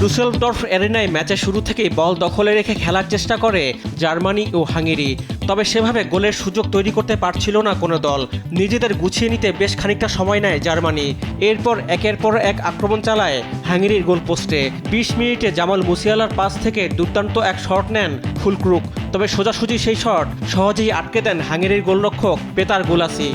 Düsseldorf এরিনায় ম্যাচের শুরু থেকেই বল দখলে রেখে খেলার চেষ্টা করে জার্মানি ও হাঙ্গেরি। তবে সেভাবে গোলের সুযোগ তৈরি করতে পারছিল না কোনো দল। নিজেদের গুছিয়ে নিতে বেশ খানিকটা সময় নেয় জার্মানি। এরপর একের পর এক আক্রমণ চালায় হাঙ্গেরির গোলপোস্টে। ২০ মিনিটে জামাল মুসিয়ালার পাস থেকে দুর্দান্ত এক শট নেন ফুলক্রুক। তবে সোজাসুজি সেই শট সহজেই আটকে দেন হাঙ্গেরির গোলরক্ষক পেতার গুলাসি।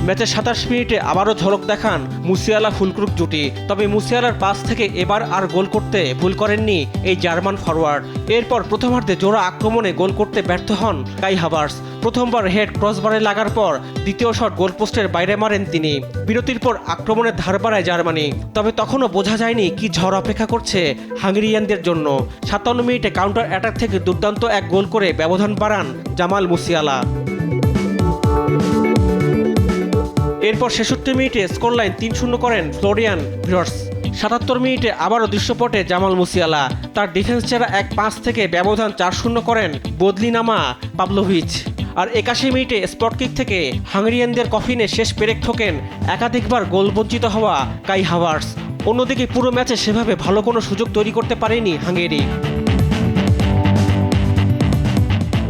ম্যাচের ২৭ মিনিটে আবারও ঝলক দেখান মুসিয়ালা ফুলক্রুক জুটি। তবে মুসিয়ালার পাস থেকে এবার আর গোল করতে ভুল করেননি এই জার্মান ফরওয়ার্ড। এরপর প্রথমার্ধে জোড়া আক্রমণে গোল করতে ব্যর্থ হন কাই হাভার্টস। প্রথমবার হেড ক্রসবারে লাগার পর দ্বিতীয় শট গোলপোস্টের বাইরে মারেন তিনি। বিরতির পর আক্রমণের ধার বাড়ায় জার্মানি। তবে তখনও বোঝা যায়নি কি ঝড় অপেক্ষা করছে হাঙ্গেরিয়ানদের জন্য। ৫৭ মিনিটে কাউন্টার অ্যাটাক থেকে দুর্দান্ত এক গোল করে ব্যবধান বাড়ান জামাল মুসিয়ালা। এরপর ৬৬ মিনিটে স্কোরলাইন ৩-০ করেন ফ্লোরিয়ান ভির্টস। ৭৭ মিনিটে আবারও দৃশ্যপটে জামাল মুসিয়ালা। তার ডিফেন্স ছাড়া এক পাস থেকে ব্যবধান ৪-০ করেন বদলি নামা পাভলোভিচ। আর ৮১ মিনিটে স্পট কিক থেকে হাঙ্গেরিয়ানদের কফিনে শেষ পেরেক ঠোকেন একাধিকবার গোল বঞ্চিত হওয়া কাই হাভার্টস। অন্যদিকে পুরো ম্যাচে সেভাবে ভালো কোনো সুযোগ তৈরি করতে পারেনি হাঙ্গেরি।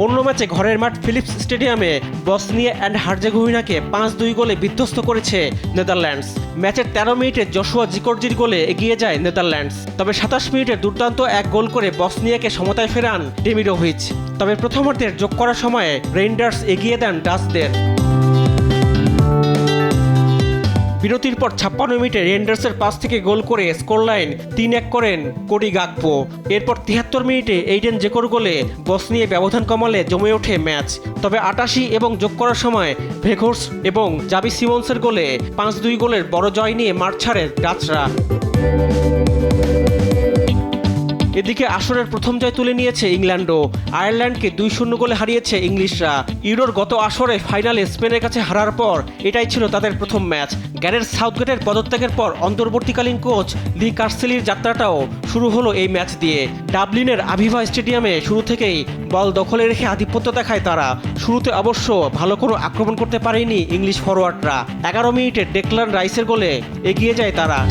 অন্য ম্যাচে ঘরের মাঠ ফিলিপস স্টেডিয়ামে বসনিয়া অ্যান্ড হার্জেগোভিনাকে ৫-২ গোলে বিধ্বস্ত করেছে নেদারল্যান্ডস। ম্যাচের ১৩ মিনিটে জশুয়া জিকোর্জির গোলে এগিয়ে যায় নেদারল্যান্ডস। তবে ২৭ মিনিটে দুর্দান্ত এক গোল করে বসনিয়াকে সমতায় ফেরান ডেমিরোভিচ। তবে প্রথমার্ধের যোগ করার সময়ে রেইন্ডার্স এগিয়ে দেন ডাচদের। বিরতির পর ৫৬ মিনিটে রেইন্ডার্সের পাস থেকে গোল করে স্কোরলাইন ৩-১ করেন কোডি গাকপো। এরপর ৭৩ মিনিটে এইডেন জেকোর গোলে বসনিয়া ব্যবধান কমালে জমে ওঠে ম্যাচ। তবে ৮৮ এবং যোগ করার সময় ভেঘোর্স এবং জাবি সিমন্সের গোলে ৫-২ গোলের বড় জয় নিয়ে মাঠ ছাড়ে ডাচরা। এদিকে আসরের প্রথম জয় তুলে নিয়েছে ইংল্যান্ডও। আয়ারল্যান্ডকে ২-০ গোলে হারিয়েছে ইংলিশরা। ইউরোর গত আসরে ফাইনালে স্পেনের কাছে হারার পর এটাই ছিল তাদের প্রথম ম্যাচ। গ্যারেথ সাউথগেটের পদত্যাগের পর অন্তর্বর্তীকালীন কোচ লি কার্সেলির যাত্রাটাও শুরু হলো এই ম্যাচ দিয়ে। ডাবলিনের আভিভা স্টেডিয়ামে শুরু থেকেই বল দখলে রেখে আধিপত্য দেখায় তারা। শুরুতে অবশ্য ভালো কোনো আক্রমণ করতে পারেনি ইংলিশ ফরোয়ার্ডরা। ১১ মিনিটে ডেকলান রাইসের গোলে এগিয়ে যায় তারা।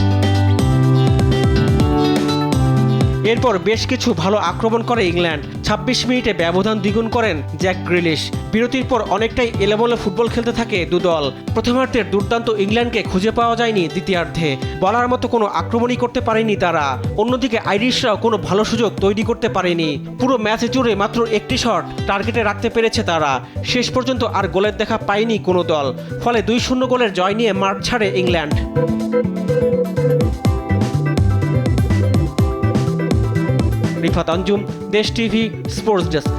এরপর বেশ কিছু ভালো আক্রমণ করে ইংল্যান্ড। ২৬ মিনিটে ব্যবধান দ্বিগুণ করেন জ্যাক গ্রিলিশ। বিরতির পর অনেকটাই এলোমেলো ফুটবল খেলতে থাকে দুদল। প্রথমার্ধের দুর্দান্ত ইংল্যান্ডকে খুঁজে পাওয়া যায়নি দ্বিতীয়ার্ধে। বলার মতো কোনো আক্রমণই করতে পারেনি তারা। অন্যদিকে আইরিশরাও কোনো ভালো সুযোগ তৈরি করতে পারেনি। পুরো ম্যাচ জুড়ে মাত্র একটি শট টার্গেটে রাখতে পেরেছে তারা। শেষ পর্যন্ত আর গোলের দেখা পায়নি কোনো দল। ফলে ২-০ গোলের জয় নিয়ে মাঠ ছাড়ে ইংল্যান্ড। রিফাত আঞ্জুম, দেশ টিভি, স্পোর্টস ডেস্ক।